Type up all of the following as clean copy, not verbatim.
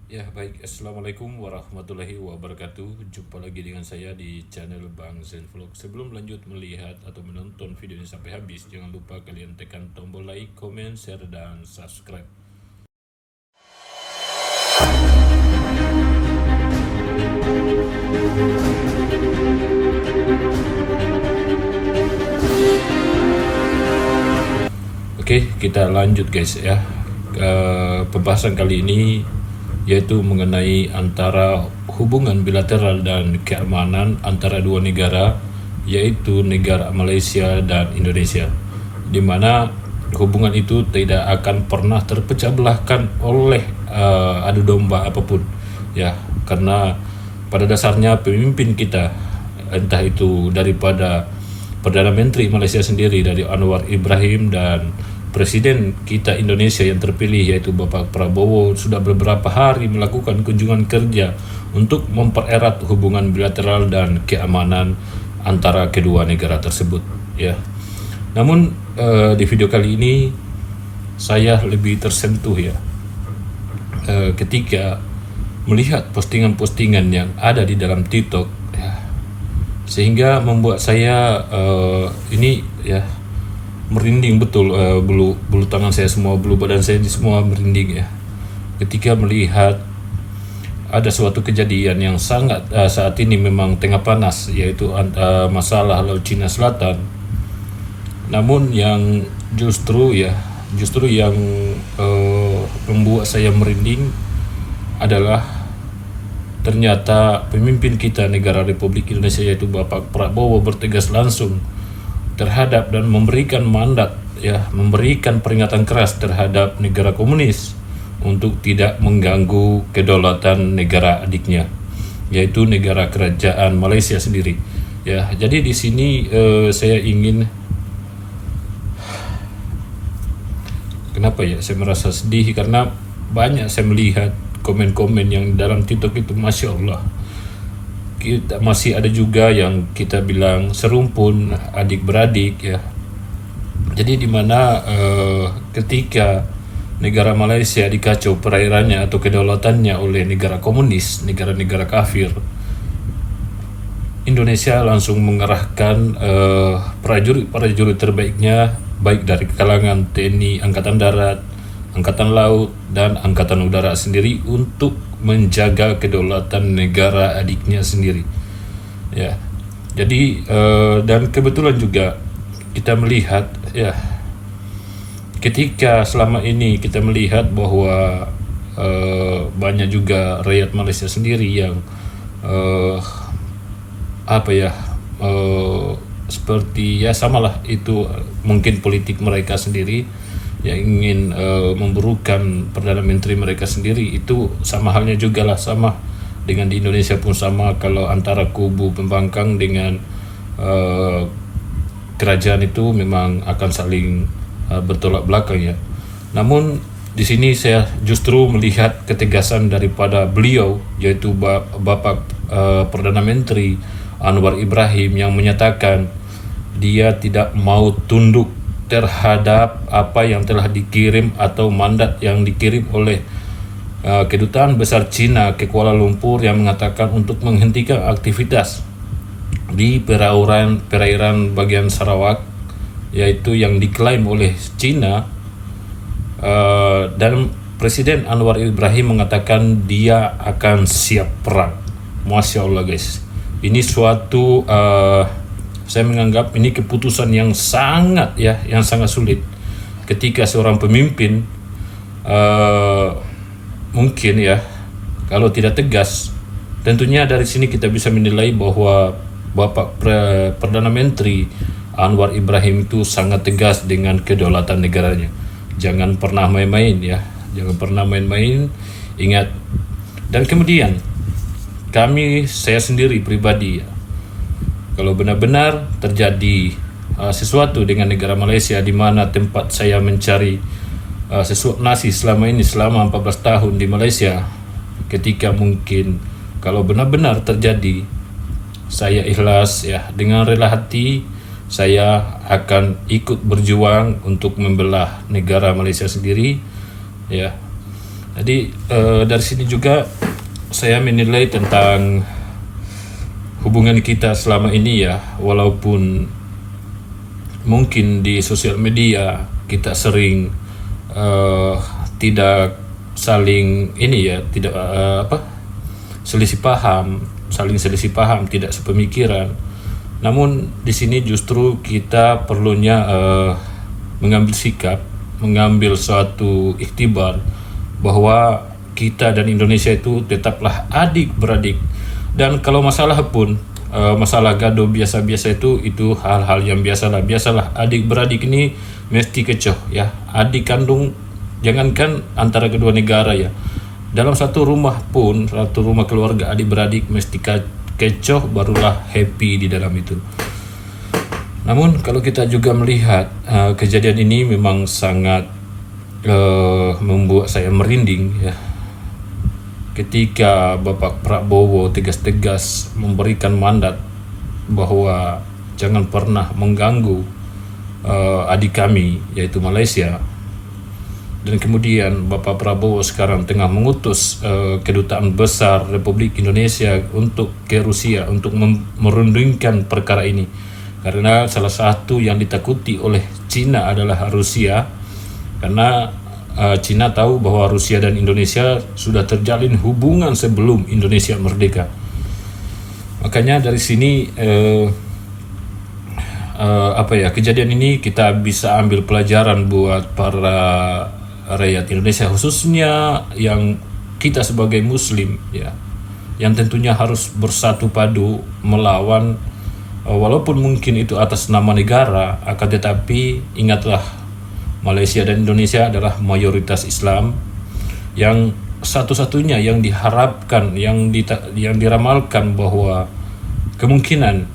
Ya baik, Assalamualaikum warahmatullahi wabarakatuh. Jumpa lagi dengan saya di channel Bang Zen Vlog. Sebelum lanjut melihat atau menonton video ini sampai habis, jangan lupa kalian tekan tombol like, comment, share, dan subscribe. Oke, kita lanjut guys ya. Pembahasan kali ini yaitu mengenai antara hubungan bilateral dan keamanan antara dua negara, yaitu negara Malaysia dan Indonesia, di mana hubungan itu tidak akan pernah terpecah belahkan oleh adu domba apapun ya, karena pada dasarnya pemimpin kita, entah itu daripada Perdana Menteri Malaysia sendiri dari Anwar Ibrahim dan Presiden kita Indonesia yang terpilih yaitu Bapak Prabowo, sudah beberapa hari melakukan kunjungan kerja untuk mempererat hubungan bilateral dan keamanan antara kedua negara tersebut ya. Namun di video kali ini saya lebih tersentuh ya, ketika melihat postingan-postingan yang ada di dalam TikTok ya, sehingga membuat saya ini ya merinding betul, bulu tangan saya semua, bulu badan saya semua merinding ya, ketika melihat ada suatu kejadian yang sangat saat ini memang tengah panas, yaitu masalah Laut Cina Selatan. Namun yang justru yang membuat saya merinding adalah ternyata pemimpin kita negara Republik Indonesia yaitu Bapak Prabowo bertegas langsung terhadap dan memberikan mandat ya, memberikan peringatan keras terhadap negara komunis untuk tidak mengganggu kedaulatan negara adiknya, yaitu negara kerajaan Malaysia sendiri ya. Jadi di sini saya ingin, kenapa ya saya merasa sedih, karena banyak saya melihat komen-komen yang dalam TikTok itu, Masya Allah, kita masih ada juga yang kita bilang serumpun adik beradik ya. Jadi dimana ketika negara Malaysia dikacau perairannya atau kedaulatannya oleh negara komunis, negara-negara kafir, Indonesia langsung mengerahkan prajurit terbaiknya, baik dari kalangan TNI, Angkatan Darat, Angkatan Laut, dan Angkatan Udara sendiri untuk menjaga kedaulatan negara adiknya sendiri ya. Jadi dan kebetulan juga kita melihat ya, ketika selama ini kita melihat bahwa banyak juga rakyat Malaysia sendiri yang seperti ya samalah itu, mungkin politik mereka sendiri yang ingin memburukan Perdana Menteri mereka sendiri. Itu sama halnya juga lah, sama dengan di Indonesia pun sama, kalau antara kubu pembangkang dengan kerajaan itu memang akan saling bertolak belakang ya. Namun di sini saya justru melihat ketegasan daripada beliau, yaitu Bapak Perdana Menteri Anwar Ibrahim, yang menyatakan dia tidak mau tunduk terhadap apa yang telah dikirim atau mandat yang dikirim oleh Kedutaan Besar Cina ke Kuala Lumpur, yang mengatakan untuk menghentikan aktivitas di perairan bagian Sarawak, yaitu yang diklaim oleh Cina, dan Presiden Anwar Ibrahim mengatakan dia akan siap perang. Masya Allah guys, ini suatu saya menganggap ini keputusan yang sangat sulit ketika seorang pemimpin mungkin ya, kalau tidak tegas, tentunya dari sini kita bisa menilai bahwa Bapak Perdana Menteri Anwar Ibrahim itu sangat tegas dengan kedaulatan negaranya. Jangan pernah main-main ya, jangan pernah main-main, ingat. Dan kemudian saya sendiri pribadi ya, kalau benar-benar terjadi sesuatu dengan negara Malaysia, di mana tempat saya mencari sesuap nasi selama 14 tahun di Malaysia, ketika mungkin kalau benar-benar terjadi, saya ikhlas ya, dengan rela hati saya akan ikut berjuang untuk membelah negara Malaysia sendiri ya. Jadi dari sini juga saya menilai tentang hubungan kita selama ini ya, walaupun mungkin di sosial media kita sering tidak saling ini ya, tidak saling selisih paham, tidak sepemikiran. Namun di sini justru kita perlunya mengambil sikap, mengambil suatu iktibar bahwa kita dan Indonesia itu tetaplah adik-beradik. Dan kalau masalah pun masalah gaduh biasa-biasa itu hal-hal yang biasalah adik-beradik ini mesti kecoh ya, adik kandung, jangankan antara kedua negara ya, dalam satu rumah pun, satu rumah keluarga adik-beradik mesti kecoh, barulah happy di dalam itu. Namun kalau kita juga melihat kejadian ini memang sangat membuat saya merinding ya, ketika Bapak Prabowo tegas-tegas memberikan mandat bahwa jangan pernah mengganggu adik kami yaitu Malaysia. Dan kemudian Bapak Prabowo sekarang tengah mengutus kedutaan besar Republik Indonesia ke Rusia untuk merundingkan perkara ini, karena salah satu yang ditakuti oleh Cina adalah Rusia, karena Cina tahu bahwa Rusia dan Indonesia sudah terjalin hubungan sebelum Indonesia merdeka. Makanya dari sini kejadian ini kita bisa ambil pelajaran buat para rakyat Indonesia, khususnya yang kita sebagai Muslim ya, yang tentunya harus bersatu padu melawan, walaupun mungkin itu atas nama negara, akan tetapi ingatlah, Malaysia dan Indonesia adalah mayoritas Islam, yang satu-satunya yang diharapkan, yang diramalkan bahwa kemungkinan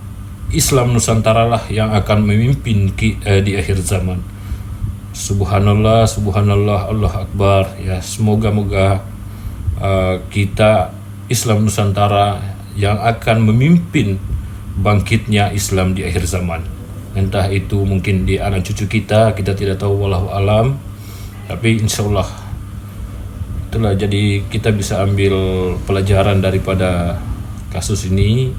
Islam Nusantara lah yang akan memimpin di akhir zaman. Subhanallah, subhanallah, Allah Akbar ya, semoga-moga kita Islam Nusantara yang akan memimpin bangkitnya Islam di akhir zaman. Entah itu mungkin di anak cucu kita tidak tahu, wallahu alam, tapi insyaallah itulah. Jadi kita bisa ambil pelajaran daripada kasus ini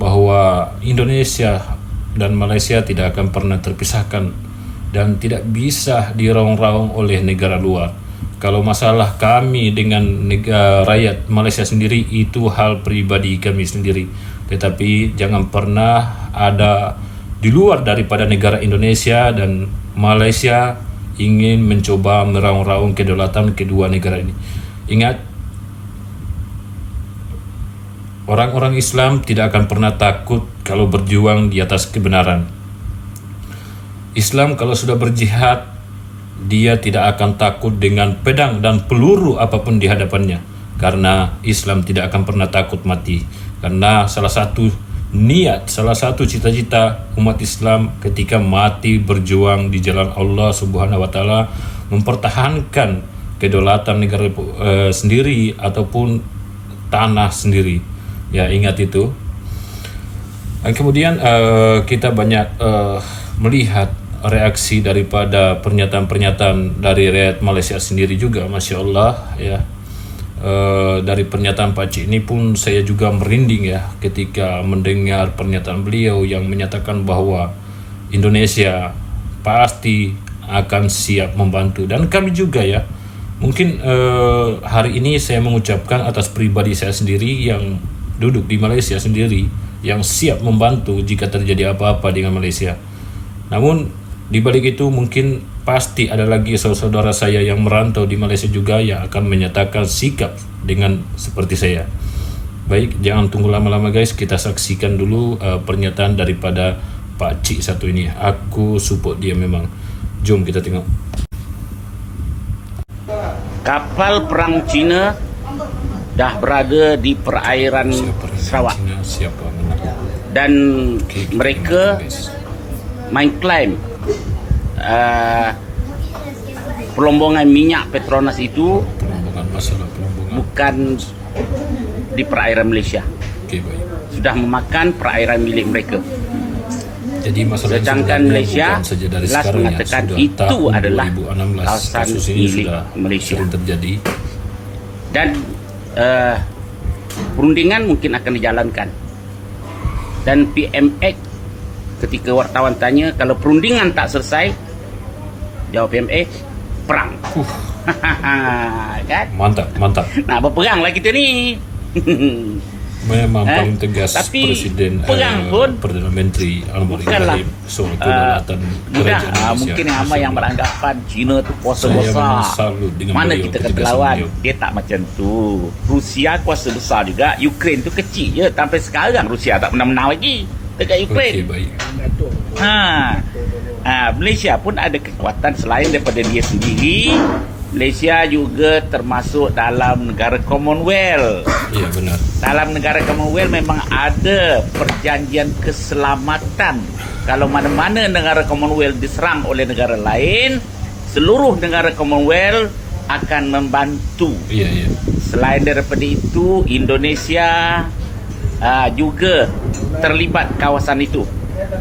bahwa Indonesia dan Malaysia tidak akan pernah terpisahkan dan tidak bisa diraung-raung oleh negara luar. Kalau masalah kami dengan rakyat Malaysia sendiri itu hal pribadi kami sendiri, tetapi jangan pernah ada di luar daripada negara Indonesia dan Malaysia ingin mencoba meraung-raung kedaulatan kedua negara ini. Ingat, orang-orang Islam tidak akan pernah takut kalau berjuang di atas kebenaran. Islam kalau sudah berjihad, dia tidak akan takut dengan pedang dan peluru apapun di hadapannya, karena Islam tidak akan pernah takut mati. Karena salah satu cita-cita umat Islam ketika mati berjuang di jalan Allah Subhanahu wa taala, mempertahankan kedaulatan negara sendiri ataupun tanah sendiri. Ya, ingat itu. Dan kemudian kita banyak melihat reaksi daripada pernyataan-pernyataan dari rakyat Malaysia sendiri juga, Masya Allah ya. Dari pernyataan Pak Cik ini pun saya juga merinding ya, ketika mendengar pernyataan beliau yang menyatakan bahwa Indonesia pasti akan siap membantu. Dan kami juga ya, mungkin hari ini saya mengucapkan atas pribadi saya sendiri yang duduk di Malaysia sendiri, yang siap membantu jika terjadi apa-apa dengan Malaysia. Namun di balik itu mungkin pasti ada lagi saudara saya yang merantau di Malaysia juga yang akan menyatakan sikap dengan seperti saya. Baik, jangan tunggu lama-lama guys, kita saksikan dulu pernyataan daripada Pak Cik satu ini. Aku support dia memang. Jom kita tengok. Kapal perang Cina dah berada di perairan Sarawak. Siapa? Dan mereka mengklaim pelombongan minyak Petronas itu bukan di perairan Malaysia. Baik. Sudah memakan perairan milik mereka. Jadi sedangkan Malaysia jelas mengatakan itu adalah kawasan milik Malaysia. terjadi. Dan perundingan mungkin akan dijalankan. Dan PMX ketika wartawan tanya kalau perundingan tak selesai, jawab PMX, perang. Kan? Mantap. Nak berperang lah kita ni. Memang paling tegas tapi Presiden perang pun Perdana Menteri Anwar bukanlah, Ibrahim soal kedaulatan mudah. kerajaan Malaysia. Mungkin ramai yang beranggapan China tu kuasa Saya besar. memang salut dengan Mana beliau, kita kata ketegasan lawan? beliau. Dia tak macam tu. Rusia kuasa besar juga. Ukraine tu kecil je. Sampai sekarang Rusia tak pernah menang lagi dekat Ukraine. Okey, baik. Malaysia pun ada kekuatan selain daripada dia sendiri. Malaysia juga termasuk dalam negara Commonwealth. Ya, benar. Dalam negara Commonwealth memang ada perjanjian keselamatan. Kalau mana-mana negara Commonwealth diserang oleh negara lain, seluruh negara Commonwealth akan membantu. Ya. Selain daripada itu, Indonesia juga terlibat kawasan itu.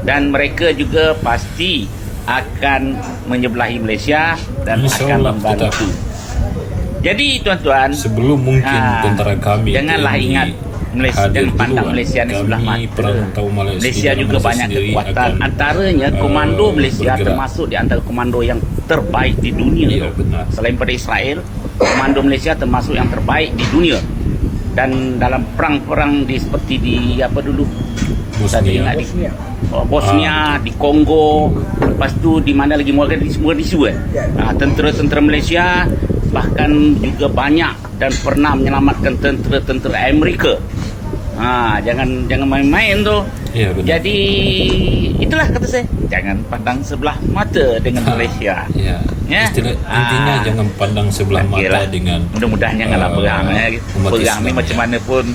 Dan mereka juga pasti akan menyebelahi Malaysia dan InsyaAllah, akan membantu. Jadi tuan-tuan, sebelum mungkin tentara kami janganlah TNI ingat Malaysia, hadir jangan pandang duluan, Malaysia ni sebelah kami mata. perantau Malaysia juga banyak sendiri kekuatan. akan, Antaranya komando Malaysia bergerak. termasuk di antara komando yang terbaik di dunia. Ya, benar. Selain pada Israel, komando Malaysia termasuk yang terbaik di dunia. Dan dalam perang-perang seperti di apa dulu? Tadi ingat di Bosnia, di Kongo, lepas tu di mana lagi Mogadishu tentera-tentera Malaysia bahkan juga banyak dan pernah menyelamatkan tentera-tentera Amerika. Jangan main-main tu. Ya, benar. Jadi itulah kata saya, jangan pandang sebelah mata dengan Malaysia. Ya. Istilah intinya jangan pandang sebelah mata Okeylah. dengan Mudah-mudahan janganlah perang. umat Perang ni Islam, macam mana pun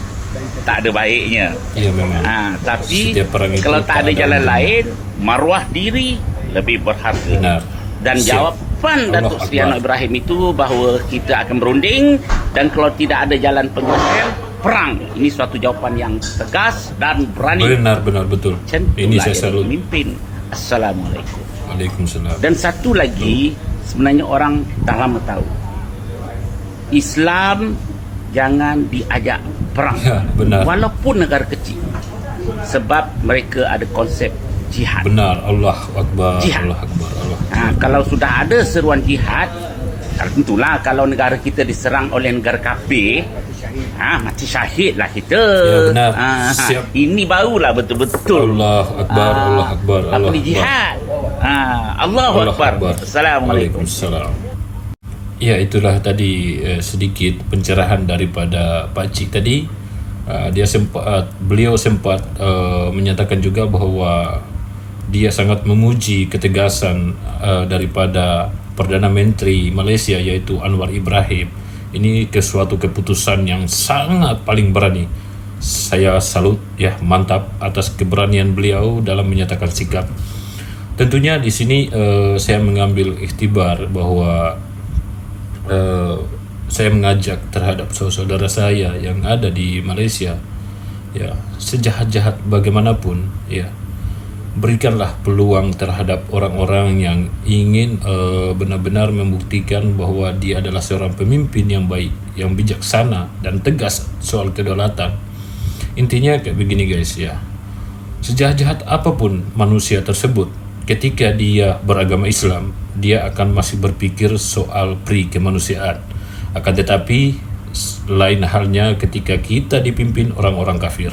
tak ada baiknya. Ya, memang. Tapi Setiap perang itu kalau tak ada jalan ujungnya. lain, maruah diri lebih berharga. Benar. Dan Siap. jawapan Allah Datuk Seri Akbar. Anwar Ibrahim itu bahawa kita akan berunding dan kalau tidak ada jalan penyelesaian, perang. Ini suatu jawapan yang tegas dan berani. Benar betul. Macam Ini itulah saya jadi salut. pemimpin. Assalamualaikum. Waalaikumsalam. Dan satu lagi, sebenarnya orang dah lama tahu, Islam jangan diajak perang. Ya, benar. Walaupun negara kecil. Sebab mereka ada konsep jihad. Benar. Allah Akbar. Jihad. Allah Akbar. Allah. Kalau sudah ada seruan jihad, tentulah kalau negara kita diserang oleh negara kafir, mati syahid lah kita. Ya, benar. Siap. Ini barulah betul-betul Allah Akbar. Allah Akbar. Allah boleh Akbar. jihad. Allahu Akbar. Assalamualaikum. Waalaikumsalam. Ya, itulah tadi sedikit pencerahan daripada Pak Cik tadi. Beliau sempat menyatakan juga bahawa dia sangat memuji ketegasan daripada Perdana Menteri Malaysia iaitu Anwar Ibrahim. Ini suatu keputusan yang sangat paling berani. Saya salut, ya, mantap atas keberanian beliau dalam menyatakan sikap. Tentunya di sini saya mengambil ikhtibar bahawa saya mengajak terhadap saudara saya yang ada di Malaysia, ya, sejahat-jahat bagaimanapun, ya, berikanlah peluang terhadap orang-orang yang ingin benar-benar membuktikan bahawa dia adalah seorang pemimpin yang baik, yang bijaksana dan tegas soal kedaulatan. Intinya kayak begini guys, ya, sejahat-jahat apapun manusia tersebut, ketika dia beragama Islam, dia akan masih berpikir soal pri kemanusiaan. Akan tetapi lain halnya ketika kita dipimpin orang-orang kafir.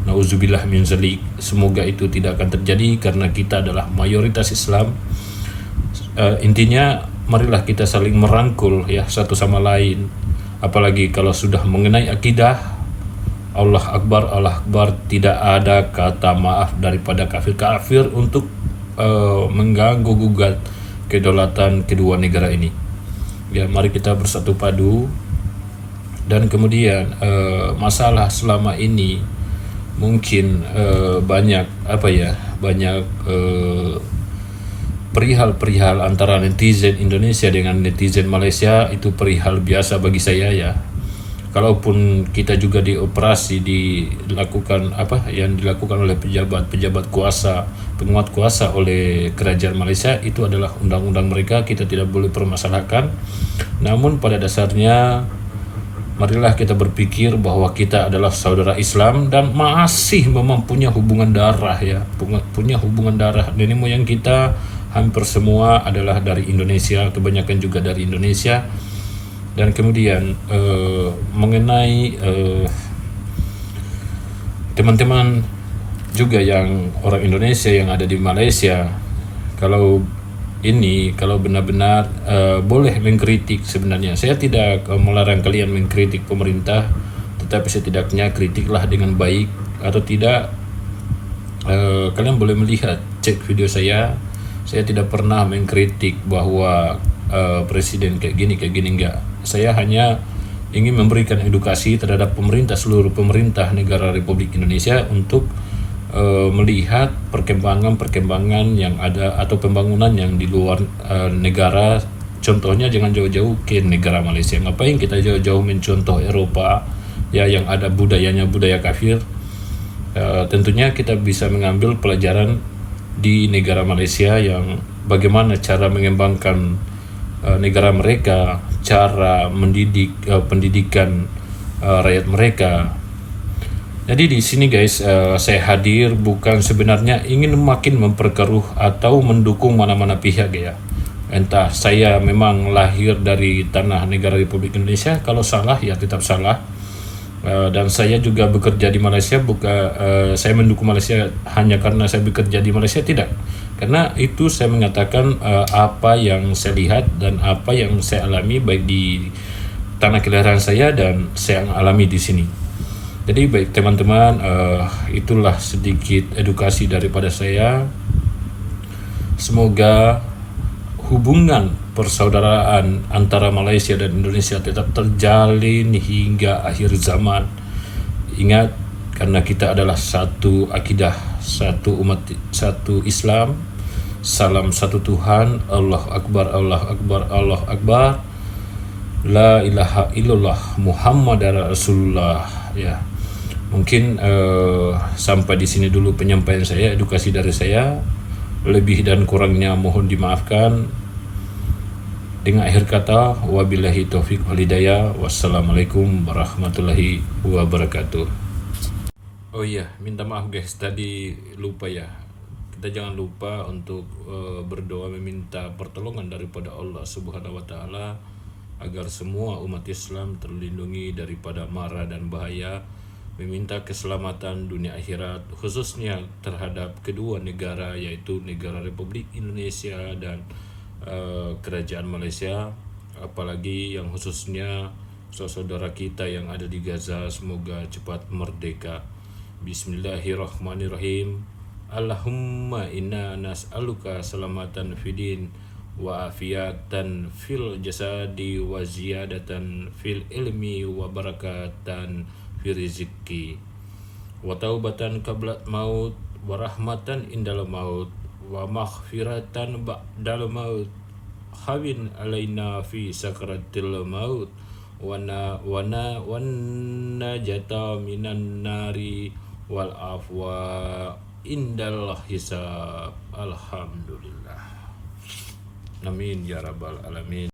Nauzubillah min zalik. Semoga itu tidak akan terjadi karena kita adalah mayoritas Islam. Intinya marilah kita saling merangkul, ya, satu sama lain. Apalagi kalau sudah mengenai akidah, Allah Akbar, Allah Akbar, tidak ada kata maaf daripada kafir-kafir untuk mengganggu gugat kedaulatan kedua negara ini. Ya, mari kita bersatu padu. Dan kemudian masalah selama ini mungkin banyak perihal-perihal antara netizen Indonesia dengan netizen Malaysia, itu perihal biasa bagi saya, ya. Kalaupun kita juga dioperasi dilakukan yang dilakukan oleh pejabat kuasa, penguat kuasa oleh kerajaan Malaysia, itu adalah undang-undang mereka, kita tidak boleh permasalahkan. Namun pada dasarnya marilah kita berpikir bahwa kita adalah saudara Islam dan masih memang punya hubungan darah ya, punya hubungan darah. Nenek moyang kita hampir semua adalah dari Indonesia, kebanyakan juga dari Indonesia. Dan kemudian mengenai teman-teman juga yang orang Indonesia yang ada di Malaysia, kalau benar-benar boleh mengkritik, sebenarnya saya tidak melarang kalian mengkritik pemerintah, tetapi setidaknya kritiklah dengan baik, atau tidak kalian boleh melihat, cek video saya tidak pernah mengkritik bahwa presiden kayak gini enggak. Saya hanya ingin memberikan edukasi terhadap seluruh pemerintah negara Republik Indonesia untuk melihat perkembangan yang ada atau pembangunan yang di luar negara. Contohnya jangan jauh-jauh ke negara Malaysia. Ngapain kita jauh-jauh mencontoh Eropa ya, yang ada budayanya budaya kafir. Tentunya kita bisa mengambil pelajaran di negara Malaysia yang bagaimana cara mengembangkan negara mereka, cara mendidik pendidikan rakyat mereka. Jadi di sini guys, saya hadir bukan sebenarnya ingin makin memperkeruh atau mendukung mana-mana pihak ya. Entah saya memang lahir dari tanah negara Republik Indonesia, kalau salah ya tetap salah. Dan saya juga bekerja di Malaysia, saya mendukung Malaysia hanya karena saya bekerja di Malaysia, tidak. Karena itu saya mengatakan apa yang saya lihat dan apa yang saya alami baik di tanah kelahiran saya dan saya alami di sini. Jadi baik teman-teman, itulah sedikit edukasi daripada saya. Semoga hubungan persaudaraan antara Malaysia dan Indonesia tetap terjalin hingga akhir zaman. Ingat, karena kita adalah satu akidah, satu umat, satu Islam, salam satu Tuhan, Allah Akbar, Allah Akbar, Allah Akbar, la ilaha illallah Muhammad Rasulullah ya. Mungkin sampai di sini dulu penyampaian saya, edukasi dari saya. Lebih dan kurangnya mohon dimaafkan. Dengan akhir kata, wabillahi taufiq wal hidayah. Wassalamualaikum warahmatullahi wabarakatuh. Oh iya, minta maaf guys, tadi lupa ya. Kita jangan lupa untuk berdoa meminta pertolongan daripada Allah Subhanahu wa taala agar semua umat Islam terlindungi daripada mara dan bahaya, meminta keselamatan dunia akhirat, khususnya terhadap kedua negara, yaitu negara Republik Indonesia dan kerajaan Malaysia, apalagi yang khususnya saudara kita yang ada di Gaza, semoga cepat merdeka. Bismillahirrahmanirrahim. Allahumma inna nas'aluka salamatan fidin wa afiatan fil jasadi wa ziyadatan fil ilmi wa barakatan fi rizqi wa taubatan qabla maut wa rahmatan indal maut wa maghfiratan ba'dal maut, hawin alaina fi sakratil maut wa najata minan nari wal afwa indal hisab. Alhamdulillah, amin ya rabbal alamin.